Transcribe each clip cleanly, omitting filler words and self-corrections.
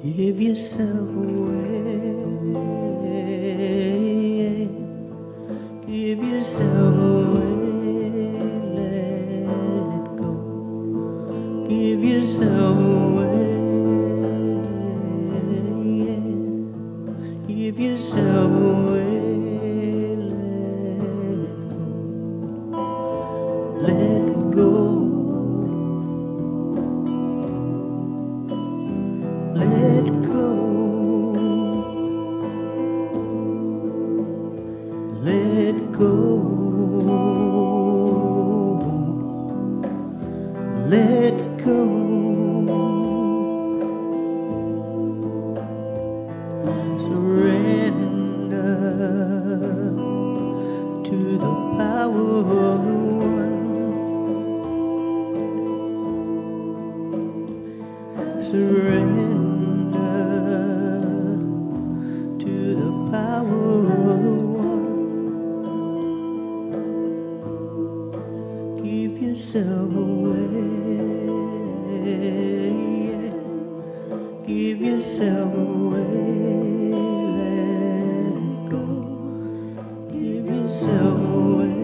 Give yourself away. Give yourself away. Let go. Give yourself away. Give yourself away. Let go. Let go. Let go. Let go. Surrender to the power of one. Surrender to the power of one. Give yourself away. Give yourself away. Let go. Give yourself away.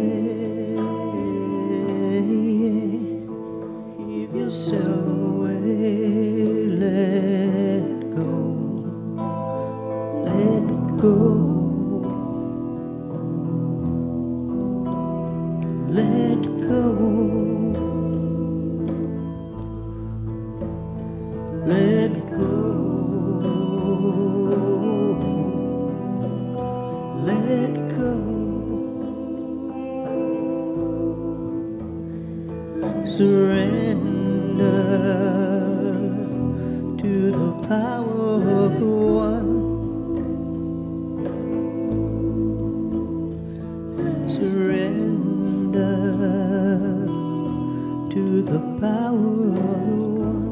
Give yourself away. Let go. Let go. Let go. Let go. Let go. Surrender to the power of one. Surrender to the power of one.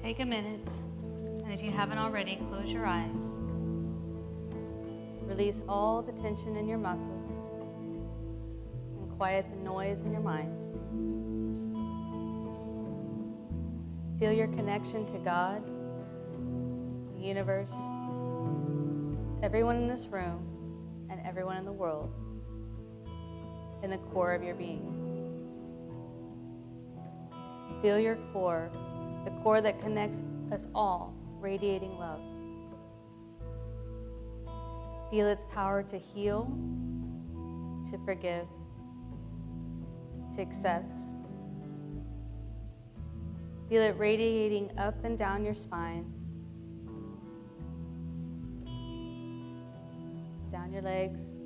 Take a minute, and if you haven't already, close your eyes. Release all the tension in your muscles and quiet the noise in your mind. Feel your connection to God, the universe, everyone in this room, and everyone in the world, in the core of your being. Feel your core, the core that connects us all, radiating love. Feel its power to heal, to forgive, to accept. Feel it radiating up and down your spine, down your legs,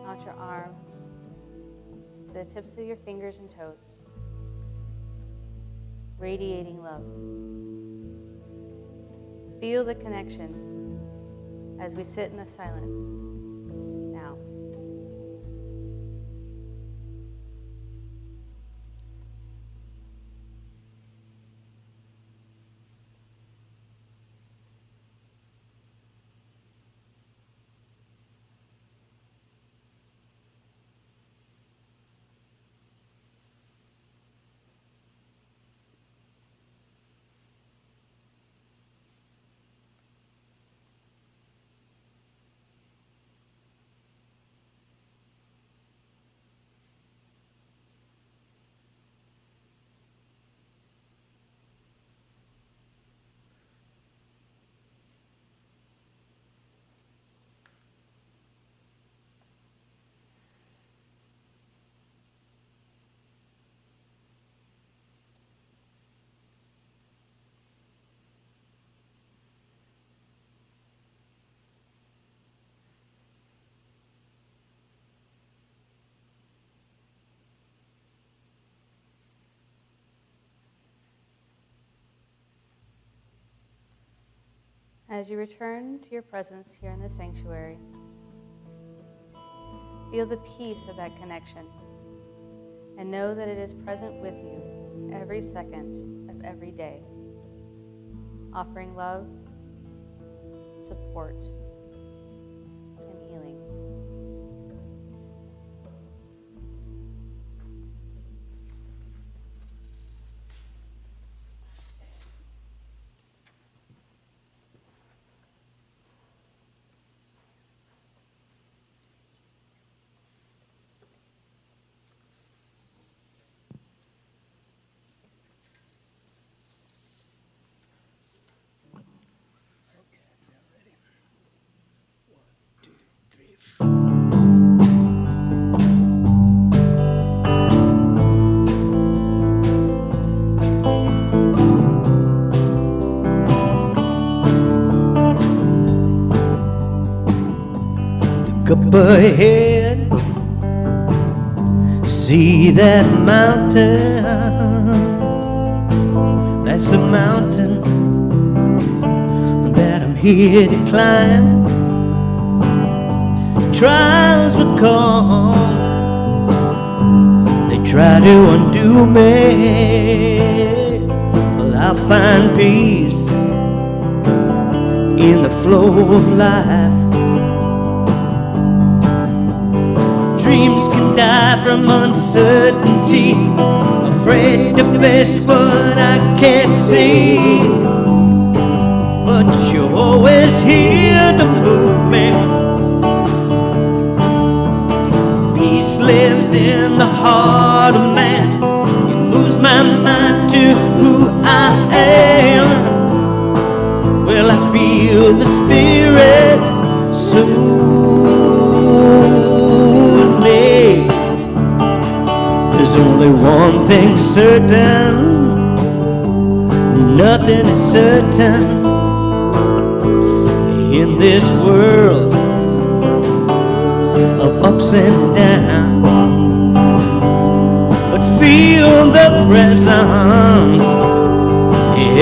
out your arms, to the tips of your fingers and toes. Radiating love. Feel the connection as we sit in the silence now. As you return to your presence here in the sanctuary, feel the peace of that connection and know that it is present with you every second of every day, offering love, support, and healing. Look up ahead, see that mountain. That's the mountain that I'm here to climb. Trials would come, they try to undo me, but I'll find peace in the flow of life. Dreams can die from uncertainty, afraid to face what I can't see. But you're always here to move me. Peace lives in the heart of man. It moves my mind to who I am. Well, I feel the Spirit soothe. There's only one thing certain, nothing is certain in this world of ups and downs. But feel the presence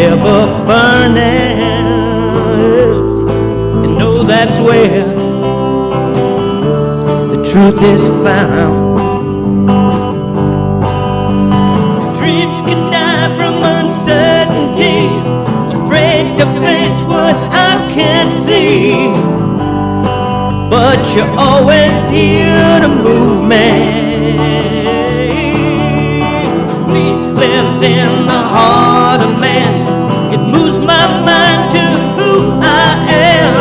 ever burning, and know that's where the truth is found. Dreams can die from uncertainty, afraid to face what I can't see. But you're always here to move me. Peace lives in the heart of man. It moves my mind to who I am.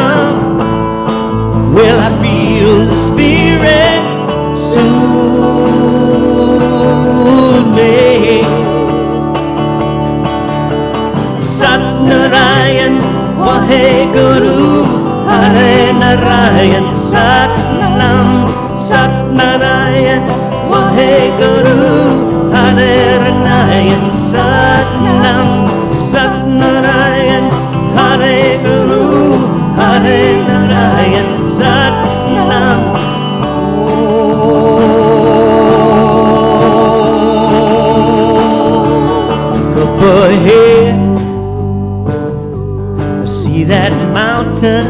Well, I feel the Spirit soothe me. Sat Narayan Waheguru Hare Narayan Sat Nam Sat Narayan Waheguru Hare Narayan Sat Nam Sat Narayan Hare Guru Hare Narayan Sat Nam. Up ahead, see that mountain.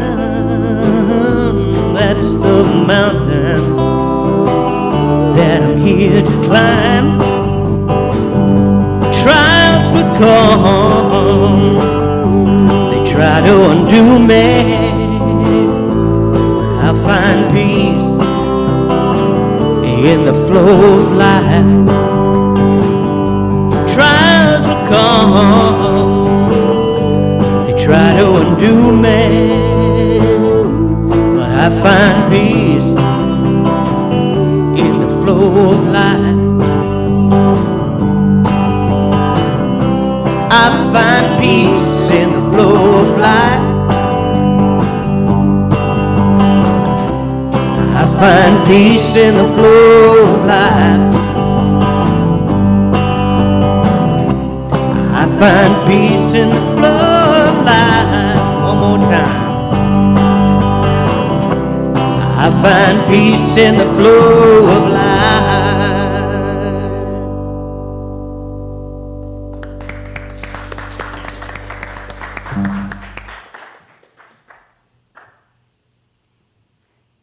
That's the mountain that I'm here to climb. Trials would come, they try to undo me, but I'll find peace in the flow of life. Trials would come, they try to undo me, but I find peace in the flow of life. I find peace in the flow of life. I find peace in the flow of life. I find peace in the flow of life. One more time. I find peace in the flow of life.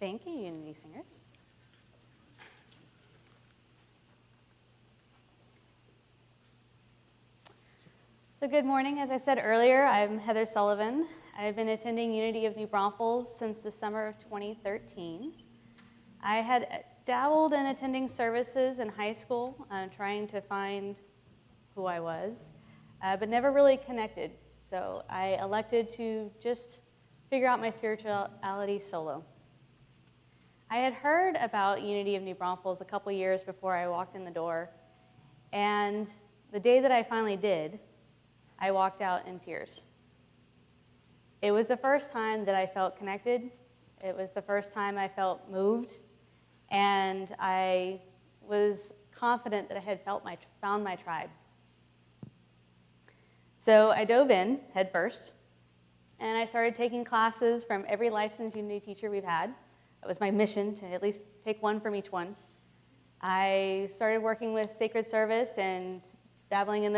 Thank you, Unity Singers. So good morning. As I said earlier, I'm Heather Sullivan. I've been attending Unity of New Braunfels since the summer of 2013. I had dabbled in attending services in high school, trying to find who I was, but never really connected. So I elected to just figure out my spirituality solo. I had heard about Unity of New Braunfels a couple years before I walked in the door, and the day that I finally did, I walked out in tears. It was the first time that I felt connected. It was the first time I felt moved, and I was confident that I had found my tribe. So I dove in head first, and I started taking classes from every licensed Unity teacher we've had. That was my mission, to at least take one from each one. I started working with sacred service and dabbling in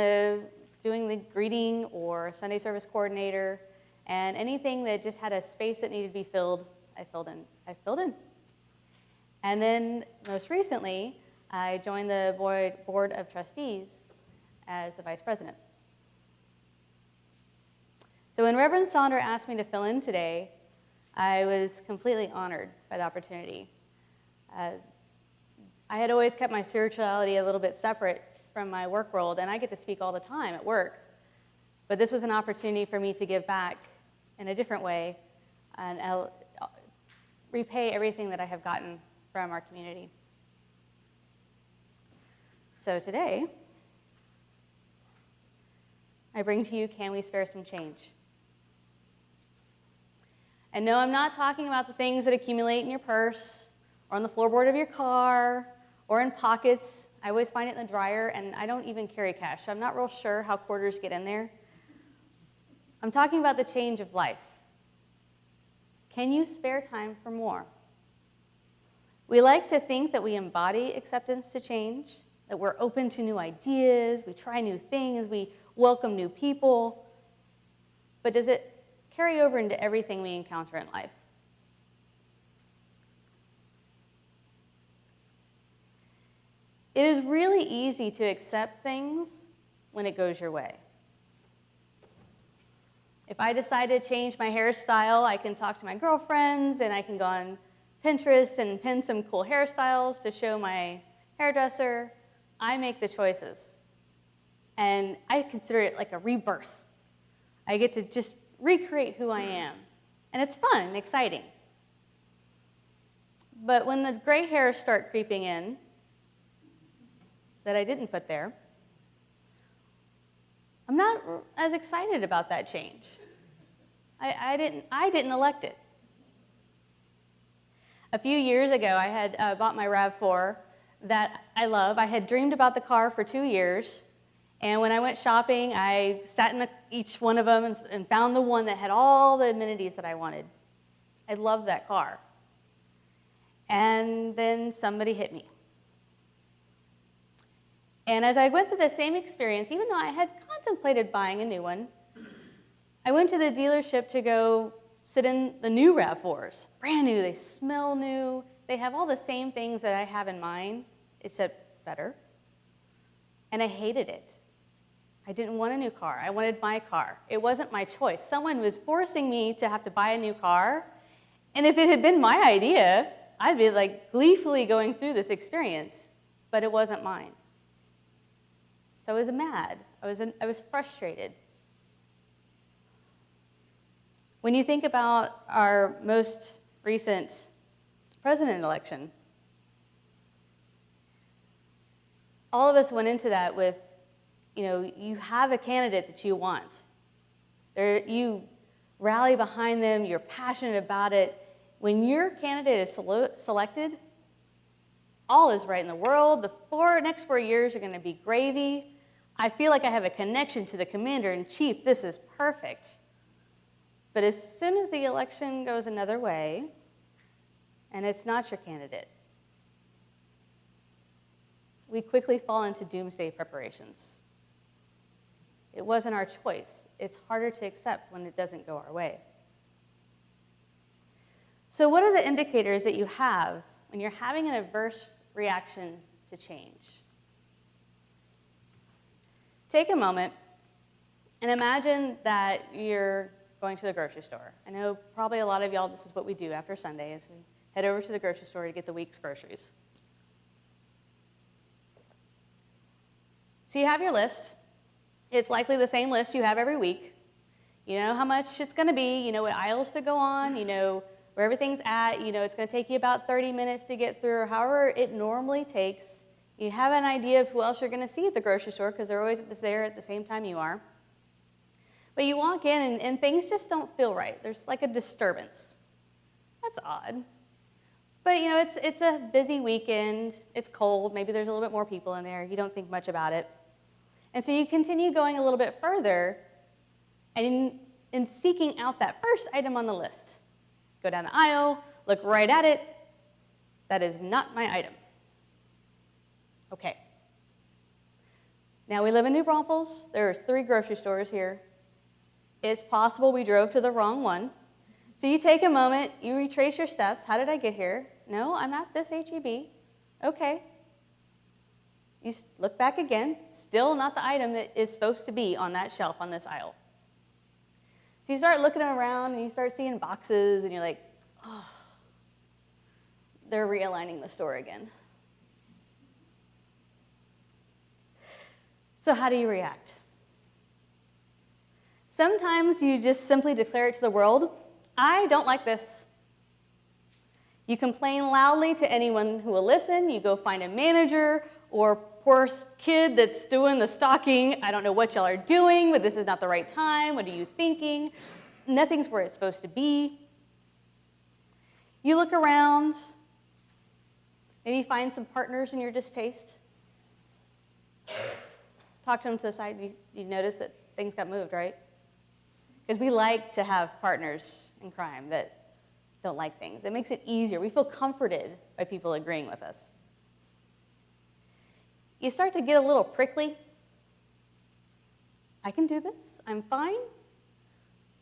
doing the greeting or Sunday service coordinator, and anything that just had a space that needed to be filled, I filled in. And then most recently, I joined the board of trustees as the vice president. So when Reverend Sonder asked me to fill in today, I was completely honored by the opportunity. I had always kept my spirituality a little bit separate from my work world, and I get to speak all the time at work. But this was an opportunity for me to give back in a different way and repay everything that I have gotten from our community. So today, I bring to you, Can We Spare Some Change? And no, I'm not talking about the things that accumulate in your purse or on the floorboard of your car or in pockets. I always find it in the dryer, and I don't even carry cash, so I'm not real sure how quarters get in there. I'm talking about the change of life. Can you spare time for more? We like to think that we embody acceptance to change, that we're open to new ideas, we try new things, we welcome new people, but does it carry over into everything we encounter in life? It is really easy to accept things when it goes your way. If I decide to change my hairstyle, I can talk to my girlfriends, and I can go on Pinterest and pin some cool hairstyles to show my hairdresser. I make the choices. And I consider it like a rebirth. I get to just recreate who I am. And it's fun and exciting. But when the gray hairs start creeping in, that I didn't put there, I'm not as excited about that change. I didn't elect it. A few years ago, I had bought my RAV4 that I love. I had dreamed about the car for 2 years, and when I went shopping, I sat in each one of them and found the one that had all the amenities that I wanted. I loved that car. And then somebody hit me. And as I went through the same experience, even though I had contemplated buying a new one, I went to the dealership to go sit in the new RAV4s. Brand new, they smell new, they have all the same things that I have in mind, except better. And I hated it. I didn't want a new car. I wanted my car. It wasn't my choice. Someone was forcing me to have to buy a new car. And if it had been my idea, I'd be like gleefully going through this experience, but it wasn't mine. So I was mad. I was frustrated. When you think about our most recent president election, all of us went into that with, you have a candidate that you want. You rally behind them, you're passionate about it. When your candidate is selected, all is right in the world. The next 4 years are going to be gravy. I feel like I have a connection to the commander-in-chief. This is perfect. But as soon as the election goes another way, and it's not your candidate, we quickly fall into doomsday preparations. It wasn't our choice. It's harder to accept when it doesn't go our way. So what are the indicators that you have when you're having an adverse reaction to change? Take a moment and imagine that you're going to the grocery store. I know probably a lot of y'all, this is what we do after Sunday, is we head over to the grocery store to get the week's groceries. So you have your list. It's likely the same list you have every week. You know how much it's going to be. You know what aisles to go on. You know where everything's at. You know it's going to take you about 30 minutes to get through, or however it normally takes. You have an idea of who else you're going to see at the grocery store because they're always there at the same time you are. But you walk in and things just don't feel right. There's like a disturbance. That's odd. But you know, it's a busy weekend. It's cold. Maybe there's a little bit more people in there. You don't think much about it. And so you continue going a little bit further and in seeking out that first item on the list. Go down the aisle, look right at it. That is not my item. Okay. Now we live in New Braunfels. There's 3 grocery stores here. It's possible we drove to the wrong one. So you take a moment, you retrace your steps. How did I get here? No, I'm at this H-E-B. Okay. You look back again. Still not the item that is supposed to be on that shelf on this aisle. So you start looking around and you start seeing boxes and you're like, oh, they're realigning the store again. So how do you react? Sometimes you just simply declare it to the world, I don't like this. You complain loudly to anyone who will listen. You go find a manager or poor kid that's doing the stocking. I don't know what y'all are doing, but this is not the right time. What are you thinking? Nothing's where it's supposed to be. You look around. Maybe find some partners in your distaste. Talk to them to the side. You notice that things got moved, right? Because we like to have partners in crime that don't like things. It makes it easier. We feel comforted by people agreeing with us. You start to get a little prickly. I can do this. I'm fine.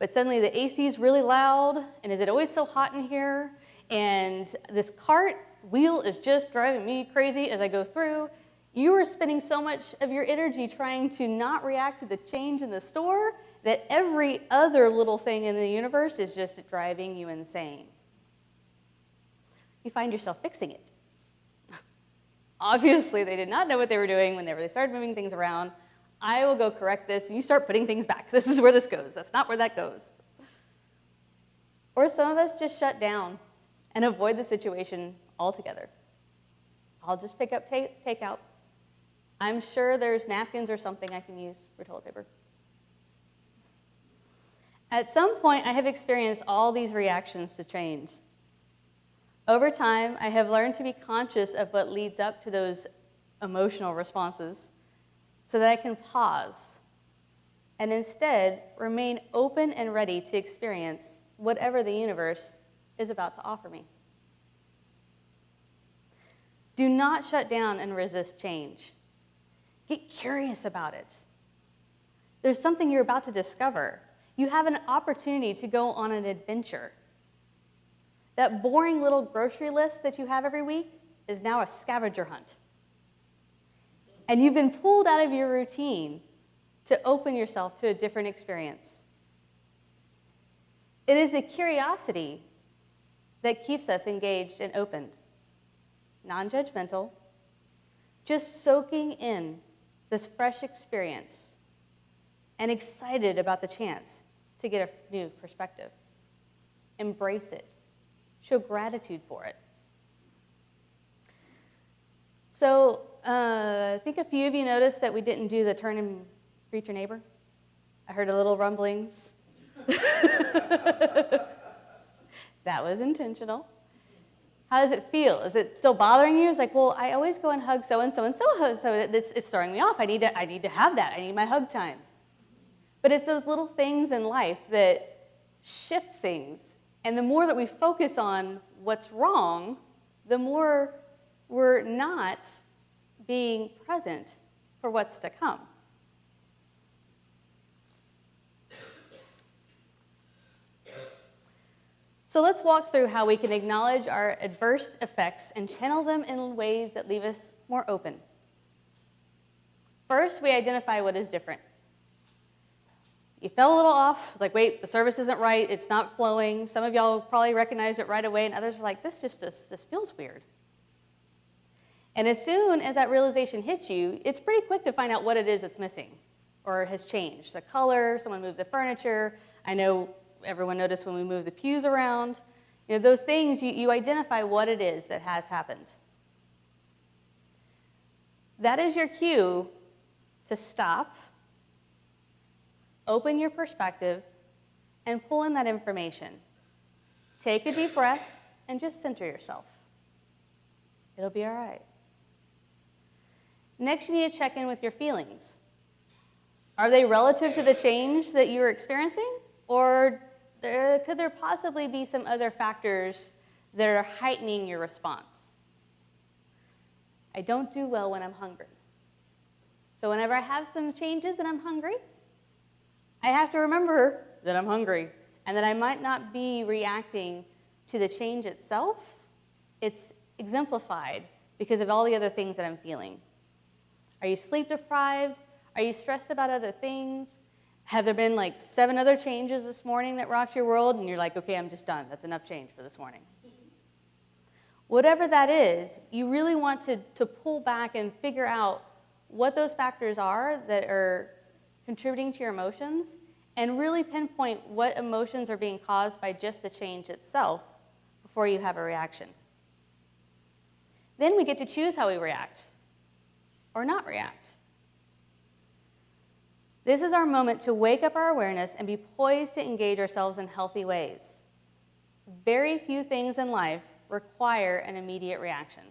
But suddenly the AC is really loud, and is it always so hot in here? And this cart wheel is just driving me crazy as I go through. You are spending so much of your energy trying to not react to the change in the store that every other little thing in the universe is just driving you insane. You find yourself fixing it. Obviously, they did not know what they were doing whenever they started moving things around. I will go correct this, and you start putting things back. This is where this goes. That's not where that goes. Or some of us just shut down and avoid the situation altogether. I'll just pick up takeout. I'm sure there's napkins or something I can use for toilet paper. At some point, I have experienced all these reactions to change. Over time, I have learned to be conscious of what leads up to those emotional responses so that I can pause and instead remain open and ready to experience whatever the universe is about to offer me. Do not shut down and resist change. Get curious about it. There's something you're about to discover. You have an opportunity to go on an adventure. That boring little grocery list that you have every week is now a scavenger hunt. And you've been pulled out of your routine to open yourself to a different experience. It is the curiosity that keeps us engaged and opened, non-judgmental, just soaking in this fresh experience and excited about the chance to get a new perspective. Embrace it. Show gratitude for it. So I think a few of you noticed that we didn't do the turn and greet your neighbor. I heard a little rumblings. That was intentional. How does it feel? Is it still bothering you? It's like, well, I always go and hug so-and-so, and so it's throwing me off. I need to have that. I need my hug time. But it's those little things in life that shift things. And the more that we focus on what's wrong, the more we're not being present for what's to come. So let's walk through how we can acknowledge our adverse effects and channel them in ways that leave us more open. First, we identify what is different. You fell a little off, like, wait, the service isn't right, it's not flowing. Some of y'all probably recognized it right away, and others were like, this feels weird. And as soon as that realization hits you, it's pretty quick to find out what it is that's missing or has changed. The color, someone moved the furniture. I know everyone noticed when we moved the pews around. You know, those things, you identify what it is that has happened. That is your cue to stop, open your perspective, and pull in that information. Take a deep breath and just center yourself. It'll be all right. Next, you need to check in with your feelings. Are they relative to the change that you're experiencing? Or could there possibly be some other factors that are heightening your response? I don't do well when I'm hungry. So whenever I have some changes and I'm hungry, I have to remember that I'm hungry and that I might not be reacting to the change itself. It's exemplified because of all the other things that I'm feeling. Are you sleep deprived? Are you stressed about other things? Have there been like 7 other changes this morning that rocked your world and you're like, okay, I'm just done. That's enough change for this morning. Whatever that is, you really want to pull back and figure out what those factors are that are contributing to your emotions and really pinpoint what emotions are being caused by just the change itself before you have a reaction. Then we get to choose how we react or not react. This is our moment to wake up our awareness and be poised to engage ourselves in healthy ways. Very few things in life require an immediate reaction.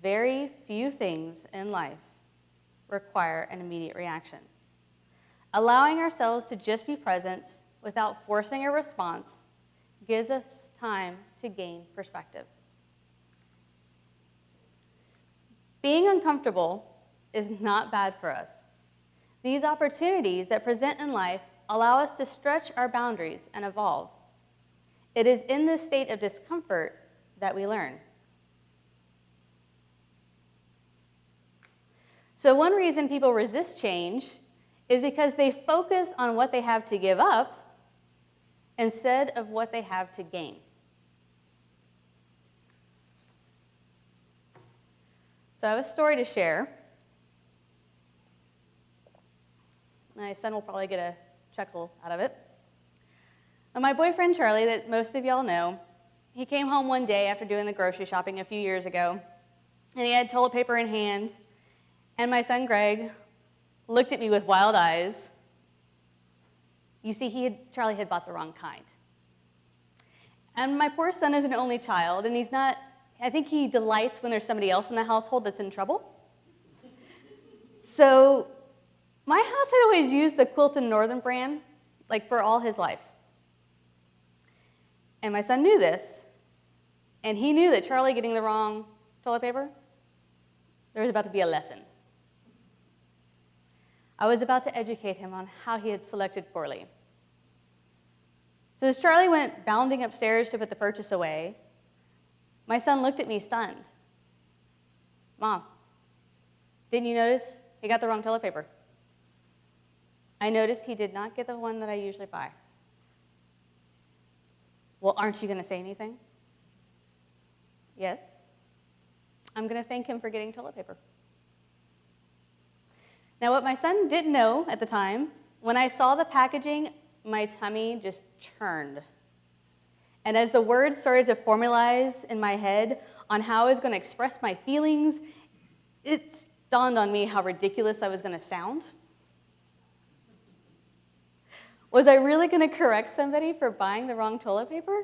Very few things in life require an immediate reaction. Allowing ourselves to just be present without forcing a response gives us time to gain perspective. Being uncomfortable is not bad for us. These opportunities that present in life allow us to stretch our boundaries and evolve. It is in this state of discomfort that we learn. So one reason people resist change is because they focus on what they have to give up instead of what they have to gain. So I have a story to share. My son will probably get a chuckle out of it. My boyfriend, Charlie, that most of y'all know, he came home one day after doing the grocery shopping a few years ago, and he had toilet paper in hand, and my son, Greg, looked at me with wild eyes. You see, Charlie had bought the wrong kind. And my poor son is an only child, and I think he delights when there's somebody else in the household that's in trouble. So my house had always used the Quilton Northern brand, like for all his life. And my son knew this, and he knew that Charlie getting the wrong toilet paper, there was about to be a lesson. I was about to educate him on how he had selected poorly. So as Charlie went bounding upstairs to put the purchase away, my son looked at me stunned. Mom, didn't you notice he got the wrong toilet paper? I noticed he did not get the one that I usually buy. Well, aren't you going to say anything? Yes. I'm going to thank him for getting toilet paper. Now, what my son didn't know at the time, when I saw the packaging, my tummy just churned. And as the words started to formalize in my head on how I was going to express my feelings, it dawned on me how ridiculous I was going to sound. Was I really going to correct somebody for buying the wrong toilet paper?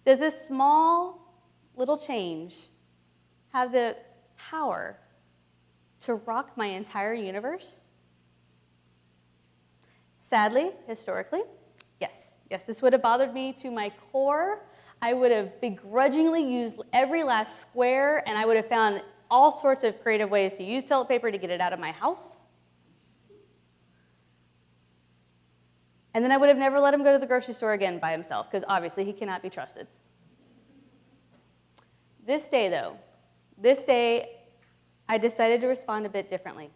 Does this small little change have the power to rock my entire universe? Sadly, historically, yes. Yes, this would have bothered me to my core. I would have begrudgingly used every last square, and I would have found all sorts of creative ways to use toilet paper to get it out of my house. And then I would have never let him go to the grocery store again by himself, because obviously he cannot be trusted. This day, though, I decided to respond a bit differently.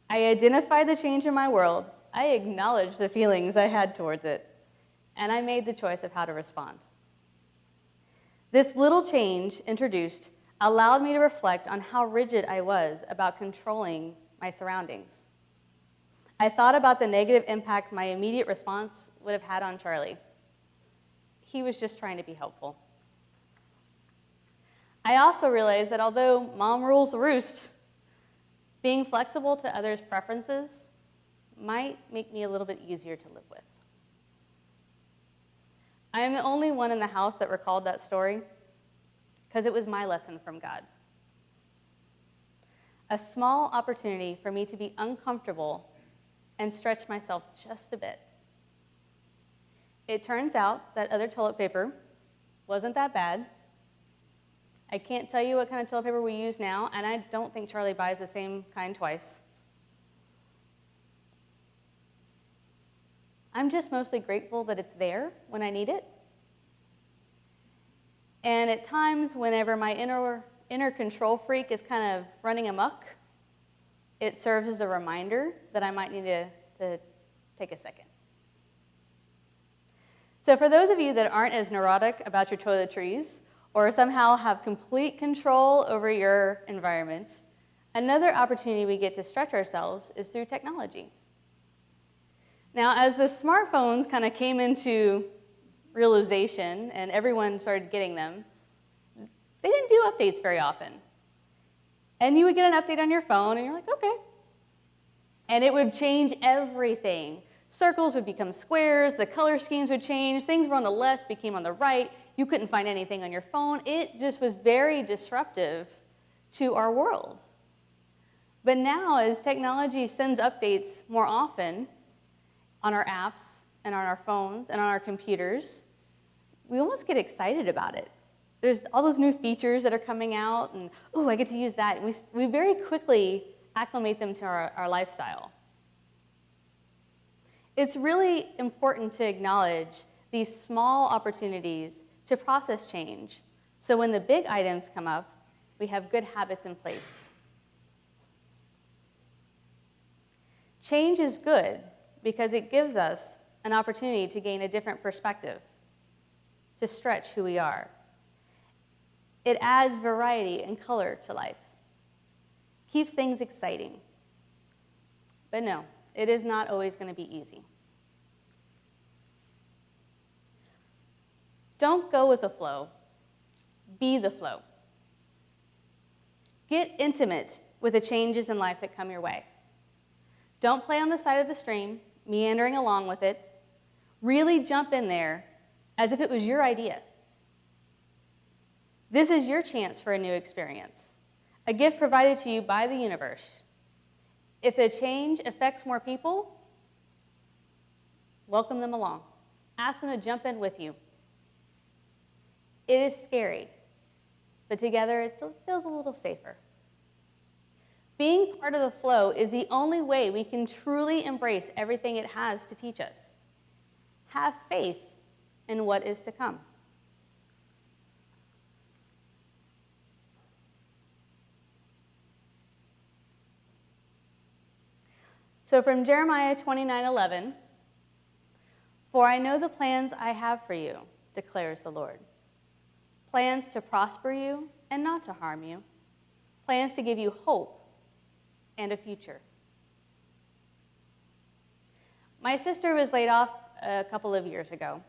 I identified the change in my world, I acknowledged the feelings I had towards it, and I made the choice of how to respond. This little change introduced allowed me to reflect on how rigid I was about controlling my surroundings. I thought about the negative impact my immediate response would have had on Charlie. He was just trying to be helpful. I also realized that although mom rules the roost, being flexible to others' preferences might make me a little bit easier to live with. I am the only one in the house that recalled that story because it was my lesson from God. A small opportunity for me to be uncomfortable and stretch myself just a bit. It turns out that other toilet paper wasn't that bad. I can't tell you what kind of toilet paper we use now, and I don't think Charlie buys the same kind twice. I'm just mostly grateful that it's there when I need it. And at times, whenever my inner control freak is kind of running amok, it serves as a reminder that I might need to take a second. So for those of you that aren't as neurotic about your toiletries, or somehow have complete control over your environment, another opportunity we get to stretch ourselves is through technology. Now, as the smartphones kind of came into realization and everyone started getting them, they didn't do updates very often. And you would get an update on your phone and you're like, okay. And it would change everything. Circles would become squares, the color schemes would change, things were on the left became on the right, you couldn't find anything on your phone. It just was very disruptive to our world. But now, as technology sends updates more often on our apps and on our phones and on our computers, we almost get excited about it. There's all those new features that are coming out, and, oh, I get to use that. And we very quickly acclimate them to our lifestyle. It's really important to acknowledge these small opportunities to process change, so when the big items come up, we have good habits in place. Change is good because it gives us an opportunity to gain a different perspective, to stretch who we are. It adds variety and color to life, keeps things exciting. But no, it is not always going to be easy. Don't go with the flow, be the flow. Get intimate with the changes in life that come your way. Don't play on the side of the stream, meandering along with it. Really jump in there as if it was your idea. This is your chance for a new experience, a gift provided to you by the universe. If the change affects more people, welcome them along. Ask them to jump in with you. It is scary, but together it feels a little safer. Being part of the flow is the only way we can truly embrace everything it has to teach us. Have faith in what is to come. So from Jeremiah 29:11, "For I know the plans I have for you, declares the Lord. Plans to prosper you and not to harm you. Plans to give you hope and a future." My sister was laid off a couple of years ago,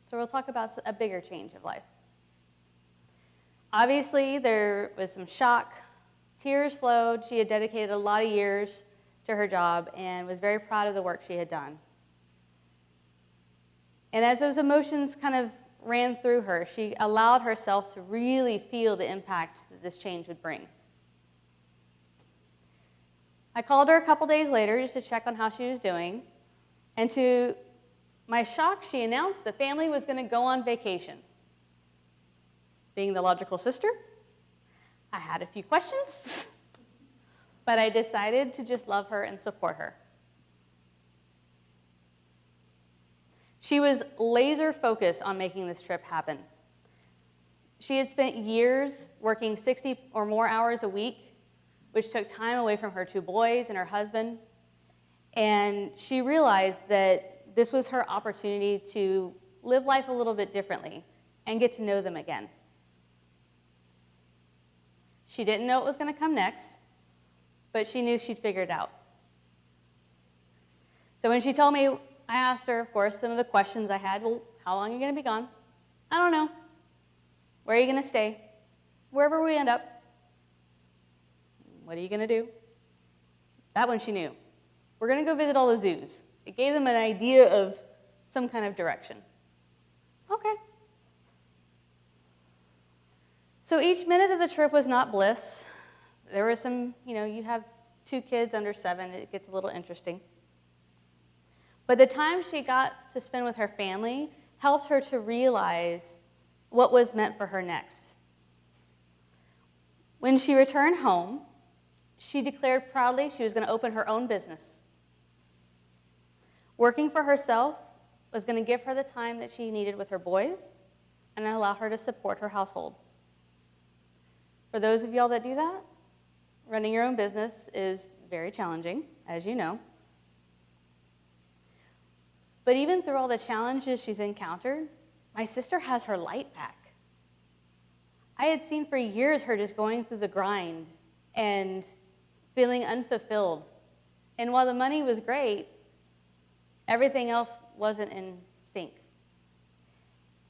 so we'll talk about a bigger change of life. Obviously, there was some shock. Tears flowed. She had dedicated a lot of years to her job and was very proud of the work she had done. And as those emotions kind of ran through her, she allowed herself to really feel the impact that this change would bring. I called her a couple days later just to check on how she was doing, and to my shock, she announced the family was going to go on vacation. Being the logical sister, I had a few questions, but I decided to just love her and support her. She was laser focused on making this trip happen. She had spent years working 60 or more hours a week, which took time away from her 2 boys and her husband. And she realized that this was her opportunity to live life a little bit differently and get to know them again. She didn't know what was going to come next, but she knew she'd figure it out. So when she told me, I asked her, of course, some of the questions I had. Well, how long are you going to be gone? I don't know. Where are you going to stay? Wherever we end up. What are you going to do? That one she knew. We're going to go visit all the zoos. It gave them an idea of some kind of direction. Okay. So each minute of the trip was not bliss. There was some, you have 2 kids under 7, it gets a little interesting. But the time she got to spend with her family helped her to realize what was meant for her next. When she returned home, she declared proudly she was going to open her own business. Working for herself was going to give her the time that she needed with her boys and allow her to support her household. For those of y'all that do that, running your own business is very challenging, as you know. But even through all the challenges she's encountered, my sister has her light back. I had seen for years her just going through the grind and feeling unfulfilled. And while the money was great, everything else wasn't in sync.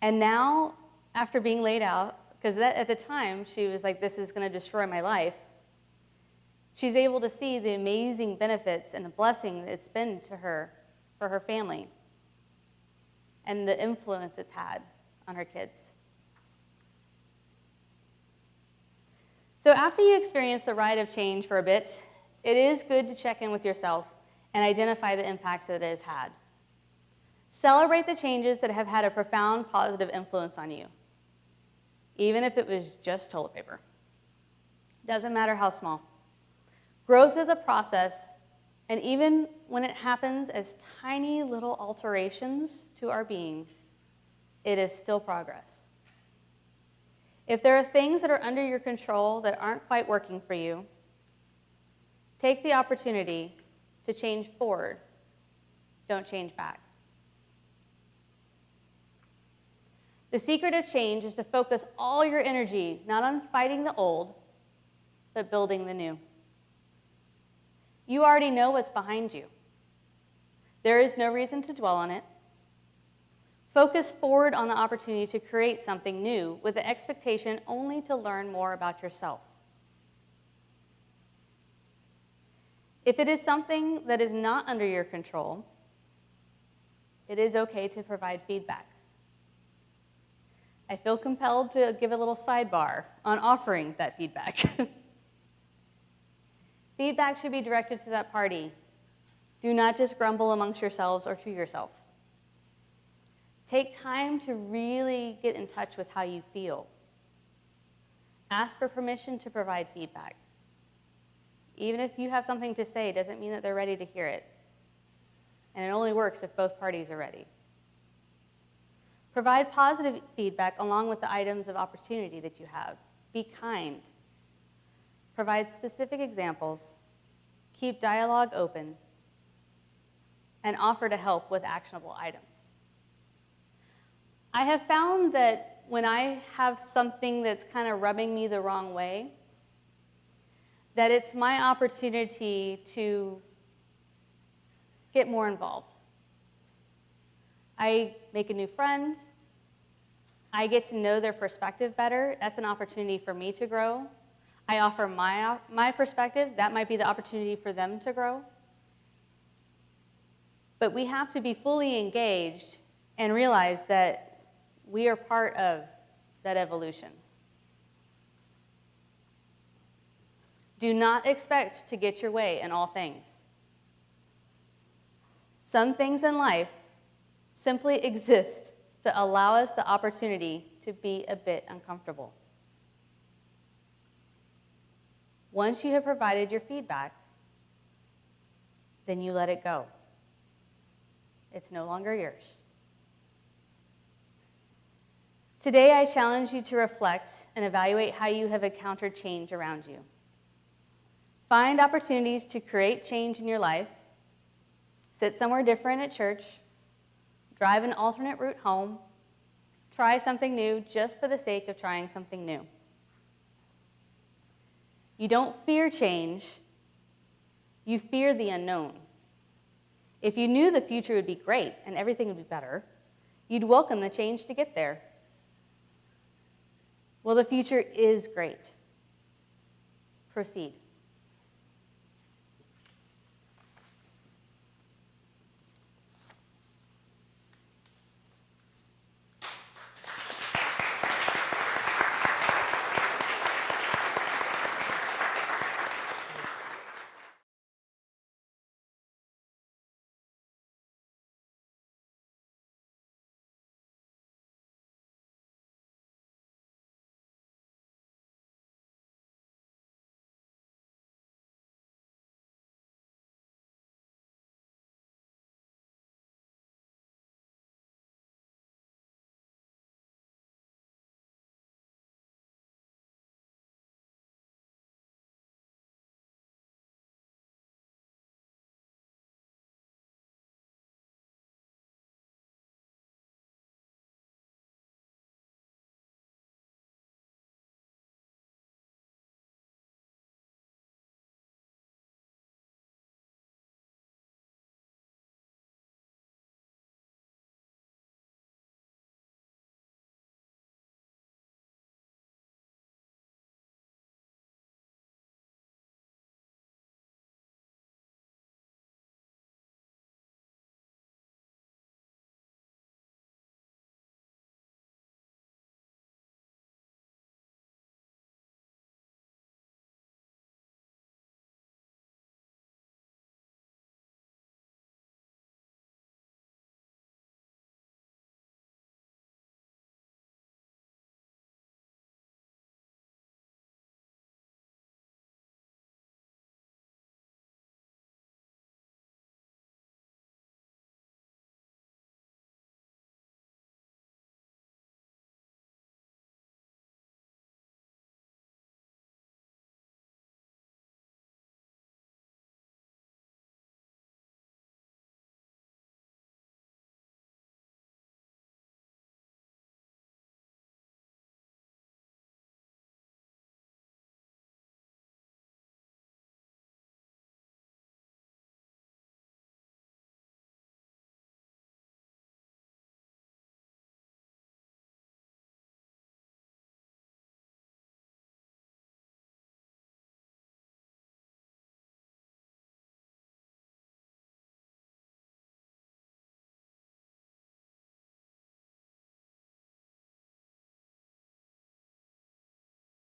And now, after being laid out, because at the time she was like, this is going to destroy my life, she's able to see the amazing benefits and the blessing that it's been to her, for her family, and the influence it's had on her kids. So after you experience the ride of change for a bit, it is good to check in with yourself and identify the impacts that it has had. Celebrate the changes that have had a profound positive influence on you, even if it was just toilet paper. Doesn't matter how small. Growth is a process, and even when it happens as tiny little alterations to our being, it is still progress. If there are things that are under your control that aren't quite working for you, take the opportunity to change forward. Don't change back. The secret of change is to focus all your energy not on fighting the old, but building the new. You already know what's behind you. There is no reason to dwell on it. Focus forward on the opportunity to create something new with the expectation only to learn more about yourself. If it is something that is not under your control, it is okay to provide feedback. I feel compelled to give a little sidebar on offering that feedback. Feedback should be directed to that party. Do not just grumble amongst yourselves or to yourself. Take time to really get in touch with how you feel. Ask for permission to provide feedback. Even if you have something to say, doesn't mean that they're ready to hear it. And it only works if both parties are ready. Provide positive feedback along with the items of opportunity that you have. Be kind. Provide specific examples. Keep dialogue open. And offer to help with actionable items. I have found that when I have something that's kind of rubbing me the wrong way, that it's my opportunity to get more involved. I make a new friend. I get to know their perspective better. That's an opportunity for me to grow. I offer my perspective. That might be the opportunity for them to grow. But we have to be fully engaged and realize that we are part of that evolution. Do not expect to get your way in all things. Some things in life simply exist to allow us the opportunity to be a bit uncomfortable. Once you have provided your feedback, then you let it go. It's no longer yours. Today, I challenge you to reflect and evaluate how you have encountered change around you. Find opportunities to create change in your life. Sit somewhere different at church. Drive an alternate route home. Try something new just for the sake of trying something new. You don't fear change. You fear the unknown. If you knew the future would be great and everything would be better, you'd welcome the change to get there. Well, the future is great. Proceed.